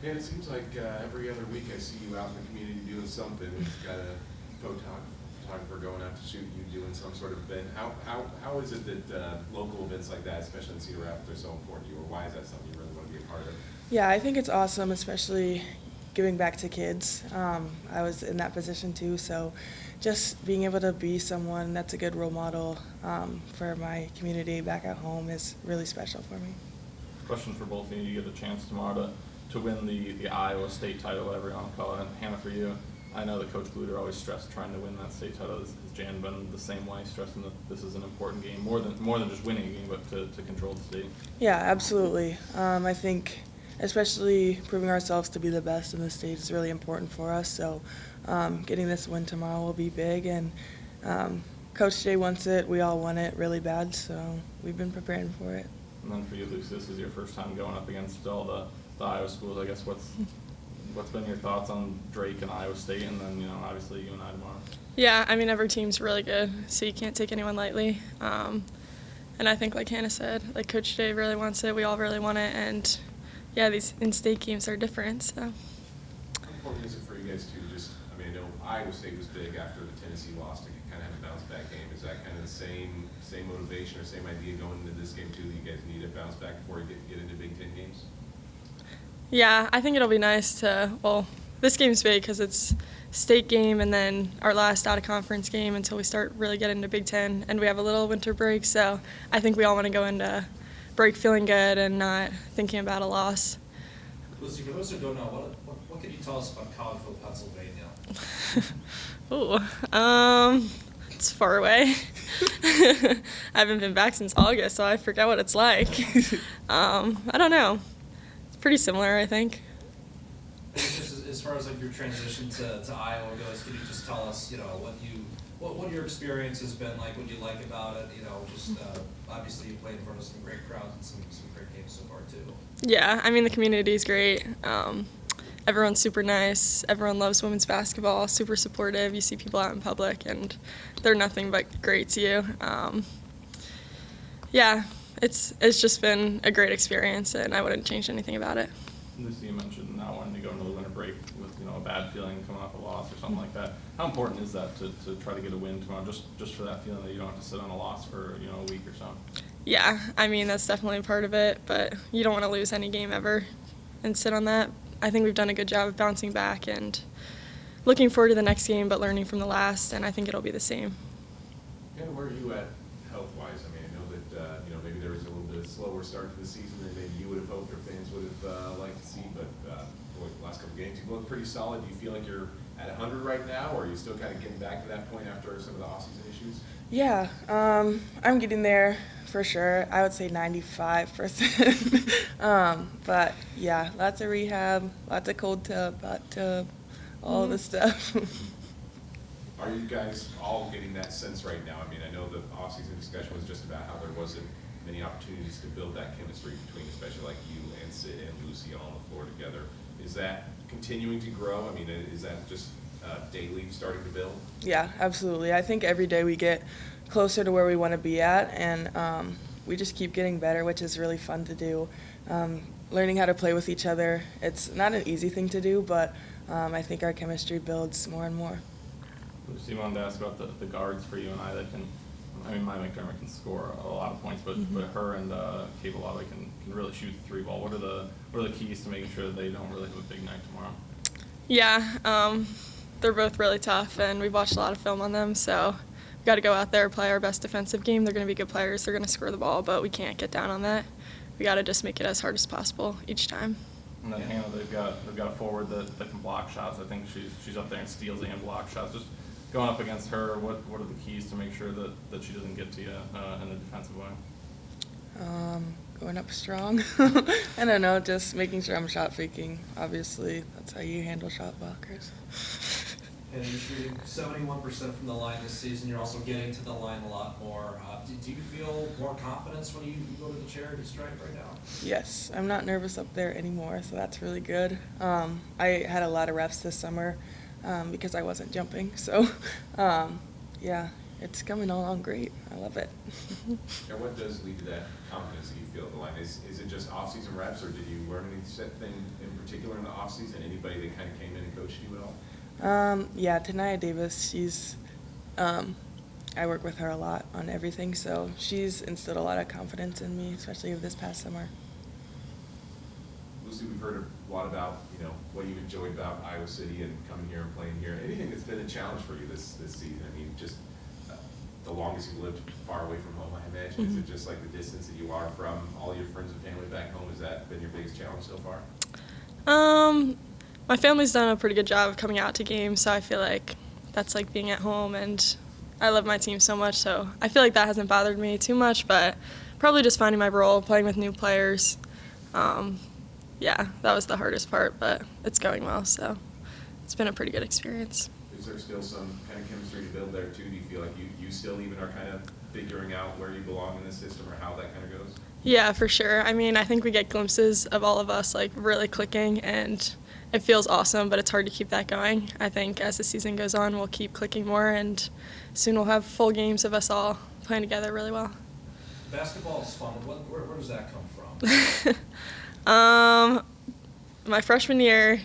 And it seems like every other week I see you out in the community doing something. We've got a photographer going out to shoot you doing some sort of event. How is it that local events like that, especially in Cedar Rapids, are so important to you, or why is that something you really want to be a part of? Yeah, I think it's awesome, especially giving back to kids. I was in that position too, so just being able to be someone that's a good role model for my community back at home is really special for me. Question for both of you. You get a chance tomorrow to win the Iowa state title, whatever you want to call it. Hannah, for you, I know that Coach Gluter always stressed trying to win that state title. Has Jan been the same way, stressing that this is an important game, more than just winning a game, but to control the state? Yeah, absolutely. I think especially proving ourselves to be the best in the state is really important for us. So getting this win tomorrow will be big, and Coach Jay wants it. We all want it really bad, so we've been preparing for it. And then for you, Lucy, this is your first time going up against all the Iowa schools. I guess what's been your thoughts on Drake and Iowa State, and then obviously UNI tomorrow? Yeah, I mean every team's really good, so you can't take anyone lightly. And I think, like Hannah said, like Coach Jay really wants it. We all really want it, and yeah, these in-state games are different. So. How important is it for you guys to I know Iowa State was big after the Tennessee loss to kind of have a bounce-back game. Is that kind of the same motivation or same idea going into this game too, that you guys need a bounce back before you get into Big Ten games? Yeah, I think it'll be nice this game's big because it's state game and then our last out-of-conference game until we start really getting into Big Ten, and we have a little winter break, so I think we all want to go into break feeling good and not thinking about a loss. Lucy, for those who don't know, what can you tell us about Collegeville, Pennsylvania? It's far away. I haven't been back since August, so I forget what it's like. I don't know. It's pretty similar, I think. Just as far as like your transition to Iowa goes, can you just tell us, what your experience has been like, what you like about it? Obviously you played in front of some great crowds and some great games so far too. Yeah, I mean the community's great. Everyone's super nice. Everyone loves women's basketball, super supportive. You see people out in public, and they're nothing but great to you. Yeah, it's just been a great experience, and I wouldn't change anything about it. Lucy, you mentioned not wanting to go into the winter break with a bad feeling coming off a loss or something like that. How important is that to try to get a win tomorrow, just for that feeling that you don't have to sit on a loss for a week or so? Yeah, I mean that's definitely a part of it, but you don't want to lose any game ever and sit on that. I think we've done a good job of bouncing back and looking forward to the next game, but learning from the last, and I think it'll be the same. And where are you at health-wise? I mean, I know that maybe there was a little bit slower start to the season than maybe you would have hoped or fans would have liked to see, but the last couple of games you've looked pretty solid. Do you feel like you're at 100 right now, or are you still kind of getting back to that point after some of the off-season issues? Yeah, I'm getting there for sure. I would say 95%. But yeah, lots of rehab, lots of cold tub, hot tub, all the stuff. Are you guys all getting that sense right now? I mean, I know the off-season discussion was just about how there wasn't many opportunities to build that chemistry between, especially like you and Sid and Lucy all on the floor together. Is that continuing to grow? I mean, is that just daily starting to build? Yeah, absolutely. I think every day we get closer to where we want to be at, and we just keep getting better, which is really fun to do. Learning how to play with each other, it's not an easy thing to do, but I think our chemistry builds more and more. Lucy, I wanted to ask about the guards for UNI that Maya McDermott can score a lot of points, but her and Kate Balava can really shoot the three ball. What are the keys to making sure that they don't really have a big night tomorrow? Yeah, they're both really tough, and we've watched a lot of film on them, so we've got to go out there, play our best defensive game. They're going to be good players. They're going to score the ball, but we can't get down on that. We got to just make it as hard as possible each time. And then Hannah, they've got a forward that can block shots. I think she's up there in steals and block shots. Just going up against her, what are the keys to make sure that she doesn't get to you in a defensive way? Going up strong. I don't know, just making sure I'm shot faking. Obviously, that's how you handle shot blockers. And you're shooting 71% from the line this season. You're also getting to the line a lot more. Do you feel more confidence when you go to the charity stripe right now? Yes, I'm not nervous up there anymore, so that's really good. I had a lot of reps this summer because I wasn't jumping, so yeah, it's coming along great. I love it. And what does lead to that confidence that you feel at the line? Is it just off-season reps, or did you learn anything in particular in the off-season? Anybody that kind of came in and coached you at all? Yeah, Tanaya Davis, she's, I work with her a lot on everything, so she's instilled a lot of confidence in me, especially this past summer. Lucy, we've heard a lot about, what you enjoyed about Iowa City and coming here and playing here. Anything that's been a challenge for you this season? I mean, just the longest you've lived far away from home, I imagine. Is it just like the distance that you are from all your friends and family back home? Has that been your biggest challenge so far? My family's done a pretty good job of coming out to games, so I feel like that's like being at home, and I love my team so much, so I feel like that hasn't bothered me too much, but probably just finding my role, playing with new players. Yeah, that was the hardest part, but it's going well, so it's been a pretty good experience. Is there still some kind of chemistry to build there too? Do you feel like you still even are kind of figuring out where you belong in the system or how that kind of goes? Yeah, for sure. I mean, I think we get glimpses of all of us like really clicking, and it feels awesome, but it's hard to keep that going. I think as the season goes on, we'll keep clicking more, and soon we'll have full games of us all playing together really well. Basketball is fun. Where does that come from? My freshman year,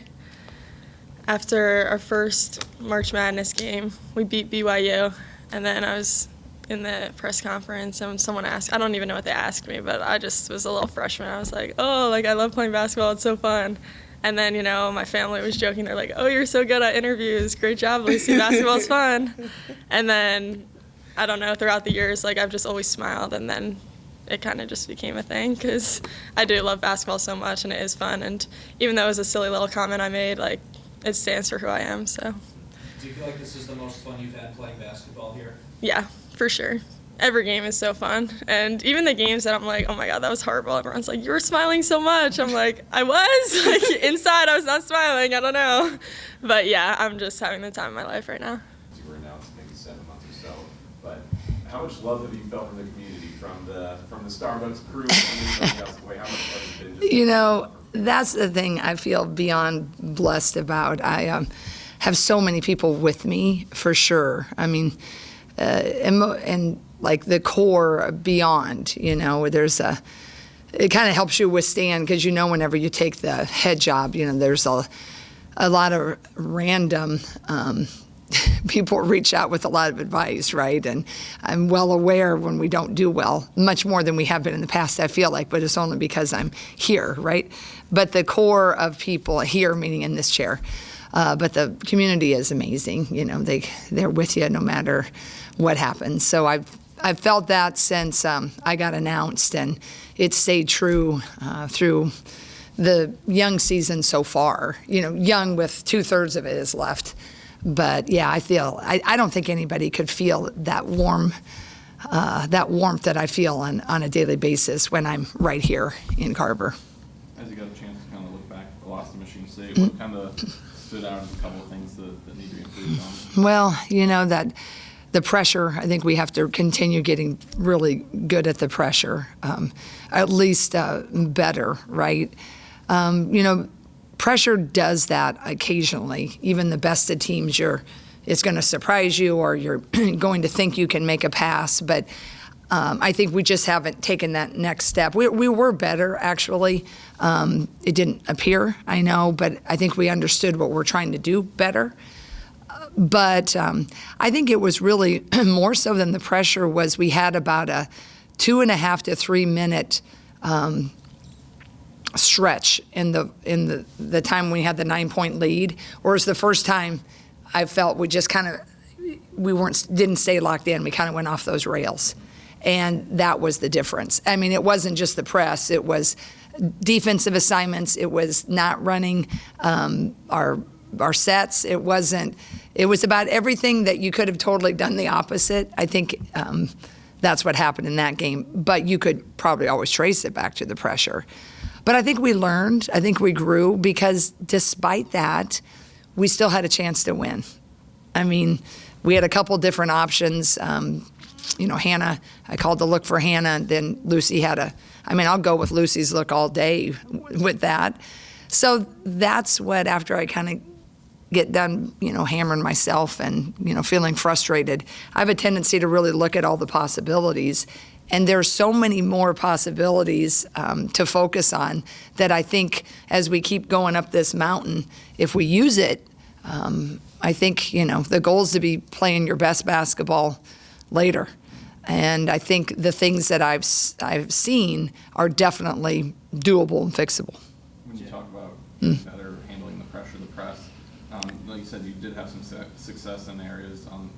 after our first March Madness game, we beat BYU, and then I was in the press conference and someone asked, I don't even know what they asked me, but I just was a little freshman. I was like, oh, like I love playing basketball, it's so fun. And then, my family was joking, they're like, oh, you're so good at interviews, great job, Lucy, basketball's fun. And then, I don't know, throughout the years, like I've just always smiled, and then it kind of just became a thing because I do love basketball so much and it is fun. And even though it was a silly little comment I made, like it stands for who I am. So. Do you feel like this is the most fun you've had playing basketball here? Yeah, for sure. Every game is so fun. And even the games that I'm like, oh my God, that was horrible. Everyone's like, you were smiling so much. I'm like, I was. Like inside I was not smiling. I don't know. But yeah, I'm just having the time of my life right now. You were announced maybe 7 months or so, but how much love have you felt from the community, from the Starbucks crew, from anybody else? How much has it been? That's the thing I feel beyond blessed about. I have so many people with me, for sure. I mean, and like the core beyond, there's it kind of helps you withstand because whenever you take the head job, there's a lot of random people reach out with a lot of advice, right? And I'm well aware when we don't do well, much more than we have been in the past, I feel like, but it's only because I'm here, right? But the core of people here, meaning in this chair, but the community is amazing. They're with you no matter what happens. So I've felt that since I got announced, and it stayed true through the young season so far. Young with 2/3 of it is left. But yeah, I don't think anybody could feel that warmth that I feel on a daily basis when I'm right here in Carver. As you got a chance to kind of look back at the loss to Michigan State, what kind of stood out as a couple of things that need to be improved on? Well, that the pressure, I think we have to continue getting really good at the pressure, at least better, right? Pressure does that occasionally. Even the best of teams, it's going to surprise you, or you're going to think you can make a pass. But I think we just haven't taken that next step. We were better, actually. It didn't appear, I know, but I think we understood what we're trying to do better. But I think it was really more so than the pressure was we had about a 2.5 to 3 minute stretch in the time we had the 9-point lead, whereas the first time I felt we just didn't stay locked in. We kind of went off those rails, and that was the difference. I mean, it wasn't just the press; it was defensive assignments. It was not running our sets. It wasn't. It was about everything that you could have totally done the opposite. I think that's what happened in that game. But you could probably always trace it back to the pressure. But I think we learned, I think we grew, because despite that, we still had a chance to win. I mean, we had a couple different options. Hannah, I called the look for Hannah, and then Lucy I'll go with Lucy's look all day with that. So that's what, after I kind of get done, hammering myself and, feeling frustrated, I have a tendency to really look at all the possibilities. And there's so many more possibilities to focus on that I think as we keep going up this mountain, if we use it, I think, the goal is to be playing your best basketball later. And I think the things that I've seen are definitely doable and fixable. When you talk about better handling the pressure of the press, like you said, you did have some success in areas on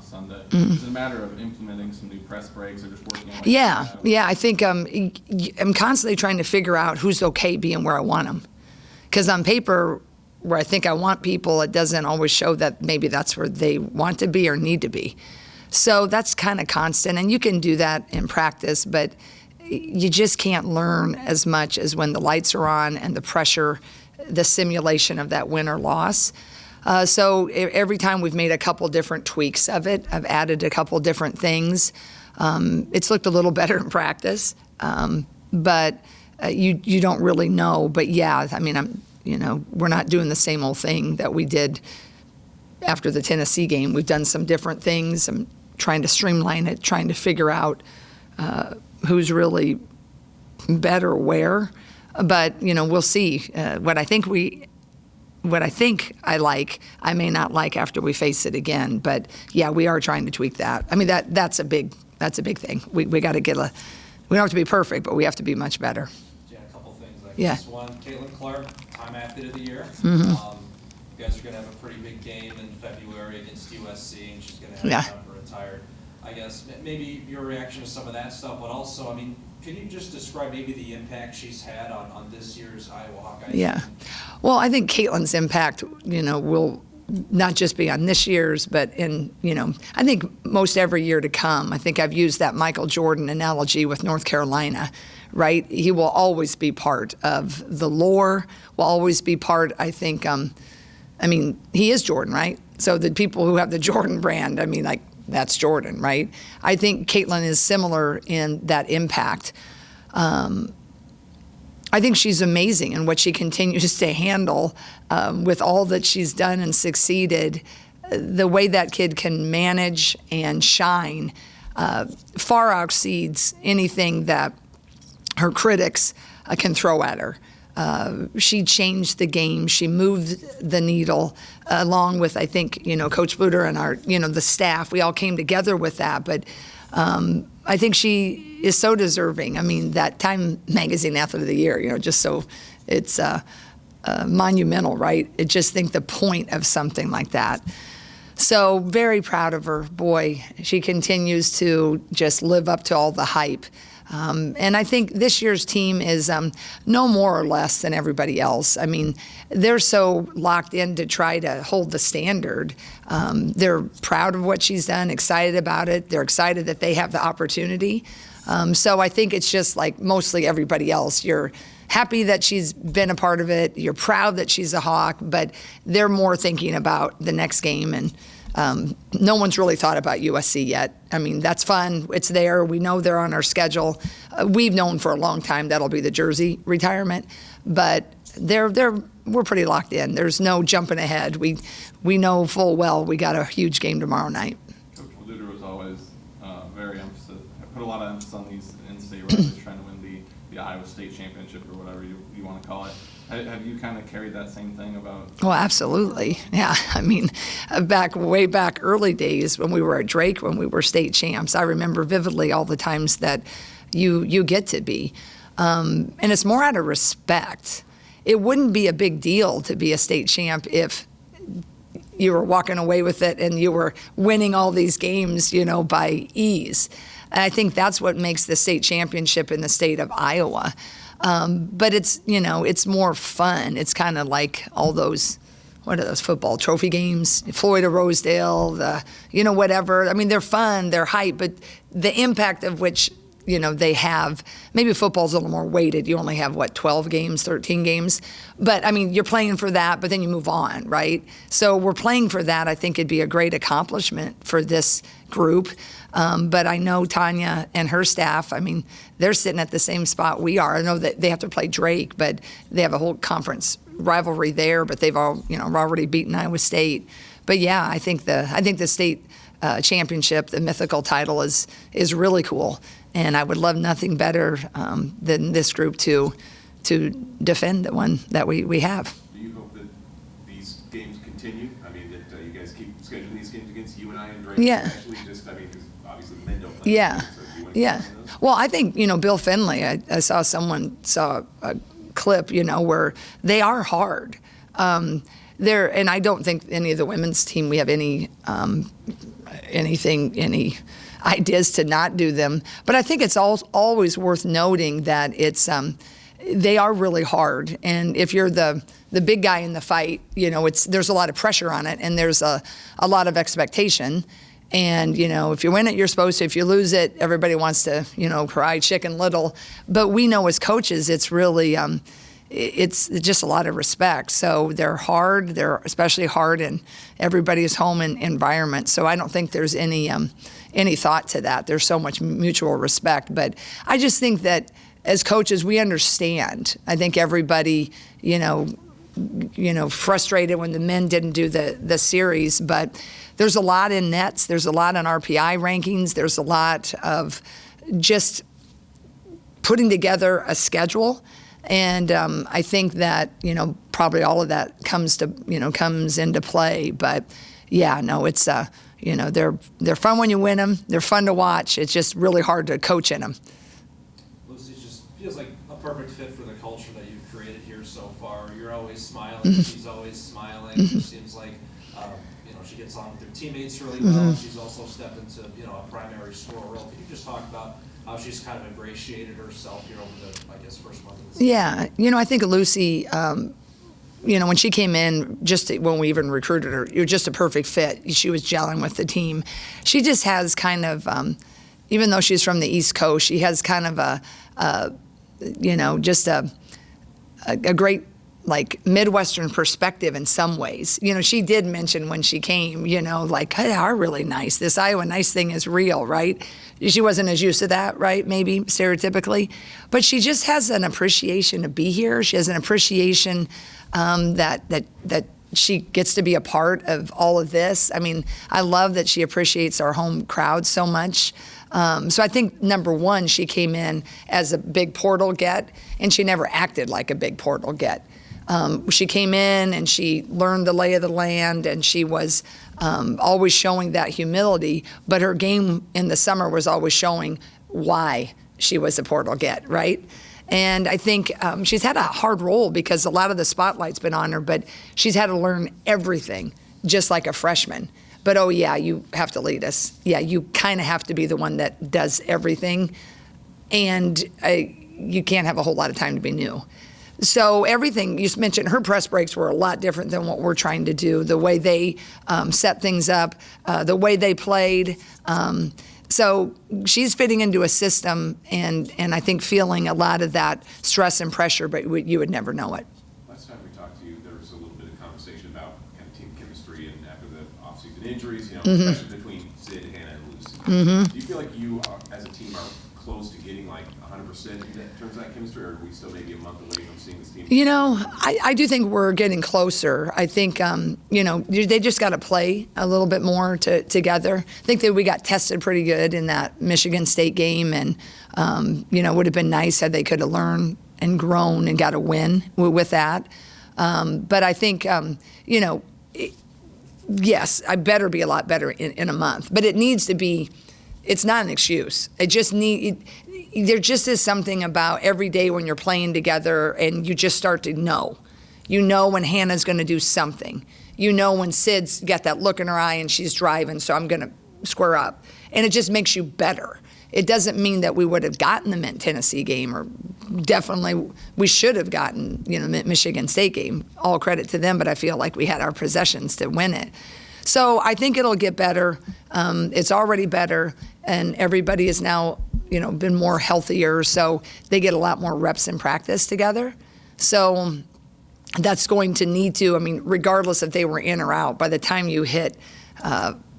Sunday. Is it a matter of implementing some new press breaks or just working on what you have? Yeah. I think I'm constantly trying to figure out who's okay being where I want them. Because on paper, where I think I want people, it doesn't always show that maybe that's where they want to be or need to be. So that's kind of constant, and you can do that in practice, but you just can't learn as much as when the lights are on and the pressure, the simulation of that win or loss. So every time we've made a couple different tweaks of it, I've added a couple different things. It's looked a little better in practice, but you don't really know. But yeah, I mean, we're not doing the same old thing that we did after the Tennessee game. We've done some different things. I'm trying to streamline it, trying to figure out who's really better where. But we'll see. What I think I like, I may not like after we face it again. But yeah, we are trying to tweak that. I mean, that's a big thing. We got to we don't have to be perfect, but we have to be much better. Yeah, a couple things. Yeah. One, Caitlin Clark, time athlete of the year. Mm-hmm. You guys are going to have a pretty big game in February against USC, and she's going to have Yeah. a number retired. I guess maybe your reaction to some of that stuff, but also, I mean, can you just describe maybe the impact she's had on this year's Iowa Hawkeyes? Yeah. Well, I think Caitlin's impact, will not just be on this year's, but in, I think most every year to come. I think I've used that Michael Jordan analogy with North Carolina, right? He will always be part of the lore, will always be part, I think, he is Jordan, right? So the people who have the Jordan brand, that's Jordan, right? I think Caitlin is similar in that impact. I think she's amazing in what she continues to handle with all that she's done and succeeded. The way that kid can manage and shine far exceeds anything that her critics can throw at her. She changed the game. She moved the needle along with, I think, Coach Bluter and our, the staff. We all came together with that. But I think she is so deserving. I mean, that Time Magazine Athlete of the Year, just so it's monumental, right? I just think the point of something like that. So very proud of her. Boy, she continues to just live up to all the hype. And I think this year's team is no more or less than everybody else. I mean, they're so locked in to try to hold the standard. They're proud of what she's done, excited about it. They're excited that they have the opportunity. So I think it's just like mostly everybody else. You're happy that she's been a part of it. You're proud that she's a Hawk, but they're more thinking about the next game. And no one's really thought about USC yet. I mean, that's fun. It's there. We know they're on our schedule. We've known for a long time that'll be the jersey retirement, but we're pretty locked in. There's no jumping ahead. We know full well we got a huge game tomorrow night. Coach Bluter was always put a lot of emphasis on these in-state rivals trying to win the Iowa State Championship or whatever you want to call it. Have you kind of carried that same thing about? Well, absolutely. Yeah. I mean, way back early days when we were at Drake, when we were state champs, I remember vividly all the times that you get to be. And it's more out of respect. It wouldn't be a big deal to be a state champ if you were walking away with it and you were winning all these games, by ease. And I think that's what makes the state championship in the state of Iowa. But it's more fun. It's kind of like all those, what are those football trophy games? Floyd of Rosedale, whatever. I mean, they're fun, they're hype, but the impact of which they have, maybe football's a little more weighted. You only have, 12 games, 13 games? But, I mean, you're playing for that, but then you move on, right? So we're playing for that. I think it'd be a great accomplishment for this group. But I know Tanya and her staff, I mean, they're sitting at the same spot we are. I know that they have to play Drake, but they have a whole conference rivalry there, but they've already beaten Iowa State. But yeah, I think the state championship, the mythical title, is really cool, and I would love nothing better than this group to defend the one that we have. Do you hope that these games continue? I mean, that you guys keep scheduling these games against UNI and Drake? Yeah. Actually, just, I mean, because obviously the men don't play. Yeah, So do you want to yeah. comment on those? Well, I think Bill Finley. I saw a clip, where they are hard. And I don't think any of the women's team we have any ideas to not do them. But I think it's always worth noting that they are really hard. And if you're the big guy in the fight, there's a lot of pressure on it, and there's a lot of expectation. And, if you win it, you're supposed to. If you lose it, everybody wants to, cry chicken little. But we know as coaches, it's really, it's just a lot of respect. So they're hard. They're especially hard in everybody's home and environment. So I don't think there's any thought to that. There's so much mutual respect. But I just think that as coaches, we understand. I think everybody, frustrated when the men didn't do the series, but there's a lot in nets. There's a lot in RPI rankings. There's a lot of just putting together a schedule. And I think that, probably all of that comes into play. But yeah, no, it's, they're fun when you win them. They're fun to watch. It's just really hard to coach in them. Lucy just feels like a perfect fit for the culture that you've created here so far. You're always smiling. Mm-hmm. She's always smiling. It seems like, she gets on with her teammates really well. Mm-hmm. She's also stepped into, a primary scorer role. Can you just talk about how she's kind of ingratiated herself here over the, first month of the season? Yeah, I think Lucy, when she came in, just when we even recruited her, you're just a perfect fit. She was gelling with the team. She just has kind of, even though she's from the East Coast, she has kind of just a great, Midwestern perspective in some ways. She did mention when she came, hey, they are really nice. This Iowa nice thing is real, right? She wasn't as used to that, right? Maybe stereotypically. But she just has an appreciation to be here. She has an appreciation that she gets to be a part of all of this. I mean, I love that she appreciates our home crowd so much. So I think, number one, she came in as a big portal get, and she never acted like a big portal get. She came in and she learned the lay of the land, and she was always showing that humility, but her game in the summer was always showing why she was a portal get, right? And I think she's had a hard role because a lot of the spotlight's been on her, but she's had to learn everything just like a freshman. But, oh, yeah, you have to lead us. Yeah, you kind of have to be the one that does everything, and you can't have a whole lot of time to be new. So everything, you mentioned her press breaks were a lot different than what we're trying to do, the way they set things up, the way they played. So she's fitting into a system and I think feeling a lot of that stress and pressure, but you would never know it. Last time we talked to you, there was a little bit of conversation about kind of team chemistry and after the offseason injuries, especially between Sid, Hannah, and Lucy. Do you feel like you, as a team, are close to getting 100% in terms of that chemistry, or are we still maybe a month away from seeing this team? I do think we're getting closer. I think, they just got to play a little bit more together. I think that we got tested pretty good in that Michigan State game, and, would have been nice had they could have learned and grown and got a win with that. But I think, yes, I better be a lot better in a month. But it needs to be, it's not an excuse. There just is something about every day when you're playing together and you just start to know. You know when Hannah's going to do something. You know when Sid's got that look in her eye and she's driving, so I'm going to square up. And it just makes you better. It doesn't mean that we would have gotten the Tennessee game, or definitely we should have gotten, Michigan State game. All credit to them, but I feel like we had our possessions to win it. So I think it'll get better. It's already better, and everybody is now, been more healthier, so they get a lot more reps in practice together. So that's going to need to, regardless if they were in or out, by the time you hit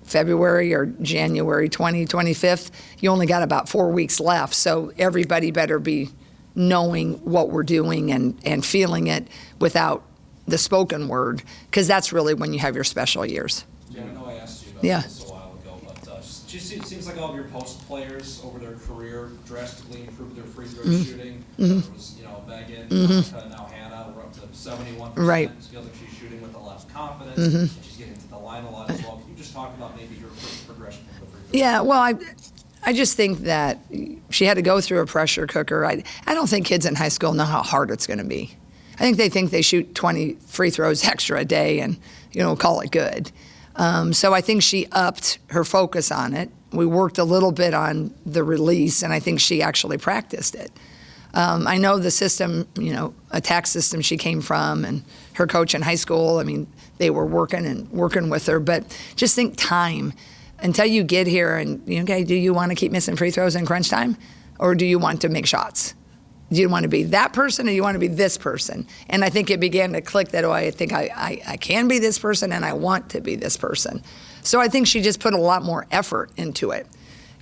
February or January 25th, you only got about 4 weeks left. So everybody better be knowing what we're doing and feeling it without the spoken word, because that's really when you have your special years. Yeah, I know I asked you about Yeah. this a while ago, but it seems like all of your post players over their career drastically improved their free throw shooting. There was, Megan, now Hannah, we're up to 71%. Right. It feels like she's shooting with a lot of confidence, and she's getting to the line a lot as well. Can you just talk about maybe your progression from the free throw? Yeah, well, I just think that she had to go through a pressure cooker. I don't think kids in high school know how hard it's going to be. I think they shoot 20 free throws extra a day and, call it good. So I think she upped her focus on it. We worked a little bit on the release, and I think she actually practiced it. I know the system, attack system she came from, and her coach in high school, they were working with her. But just think time. Until you get here and, okay, do you want to keep missing free throws in crunch time? Or do you want to make shots? Do you want to be that person or do you want to be this person? And I think it began to click that, I think I can be this person and I want to be this person. So I think she just put a lot more effort into it.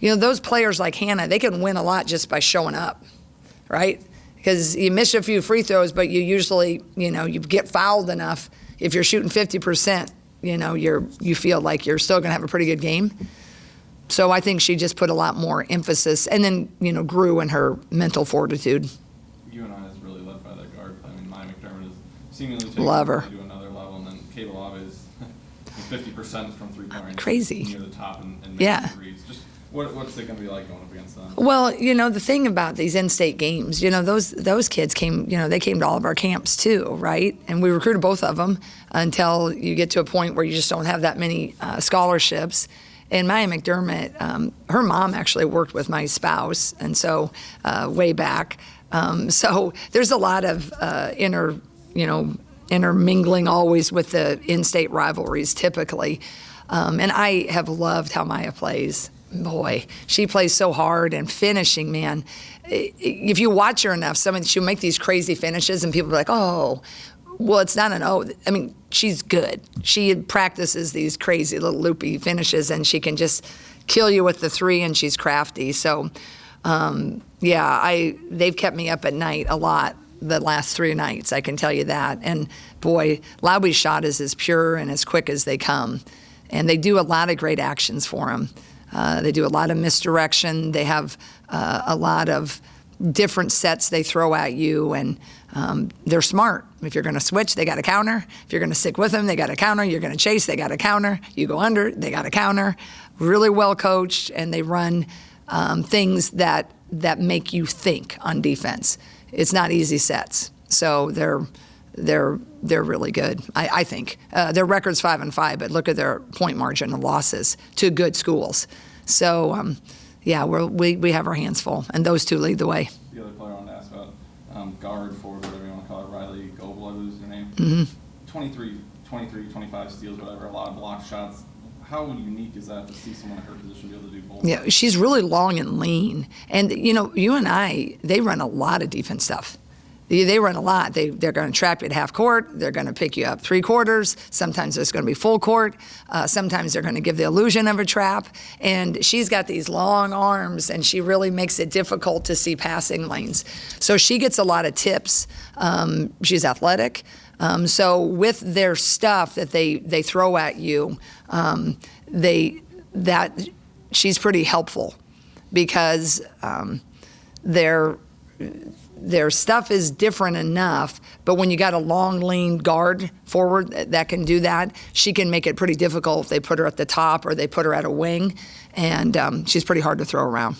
Those players like Hannah, they can win a lot just by showing up, right? Because you miss a few free throws, but you usually, you get fouled enough. If you're shooting 50%, you feel like you're still going to have a pretty good game. So I think she just put a lot more emphasis and then, grew in her mental fortitude. UNI is really led by that guard play. Maya McDermott is seemingly taking Love her. it to another level, and then Kayla is 50% from three-point range. Crazy. Near the top and Yeah. making threes. Just what's it going to be like going up against them? Well, the thing about these in-state games, those kids came, they came to all of our camps too, right? And we recruited both of them until you get to a point where you just don't have that many scholarships. And Maya McDermott, her mom actually worked with my spouse, and so way back. So there's a lot of intermingling always with the in-state rivalries typically. And I have loved how Maya plays. Boy, she plays so hard and finishing, man. If you watch her enough, she'll make these crazy finishes and people are like, oh, well, it's not an oh. She's good. She practices these crazy little loopy finishes and she can just kill you with the three and she's crafty. So, they've kept me up at night a lot the last 3 nights, I can tell you that. And boy, Lowby's shot is as pure and as quick as they come. And they do a lot of great actions for him. They do a lot of misdirection. They have a lot of different sets they throw at you, and they're smart. If you're going to switch, they got a counter. If you're going to stick with them, they got a counter. You're going to chase, they got a counter. You go under, they got a counter. Really well coached, and they run things that make you think on defense. It's not easy sets, so they're really good. I think their record's 5-5, but look at their point margin of losses to good schools. So we have our hands full, and those two lead the way. The other player I wanted to ask about, guard, forward, whatever you want to call it, Riley Goebel, I lose your name. Mm-hmm. 23, 25 steals, whatever, a lot of block shots. How unique is that to see someone in her position be able to do both? Yeah, she's really long and lean. And, UNI, they run a lot of defense stuff. They run a lot. They're going to trap you at half court. They're going to pick you up 3/4. Sometimes it's going to be full court. Sometimes they're going to give the illusion of a trap. And she's got these long arms, and she really makes it difficult to see passing lanes. So she gets a lot of tips. She's athletic. So with their stuff that they throw at you, she's pretty helpful because their stuff is different enough, but when you got a long, lean guard forward that can do that, she can make it pretty difficult if they put her at the top or they put her at a wing, and she's pretty hard to throw around.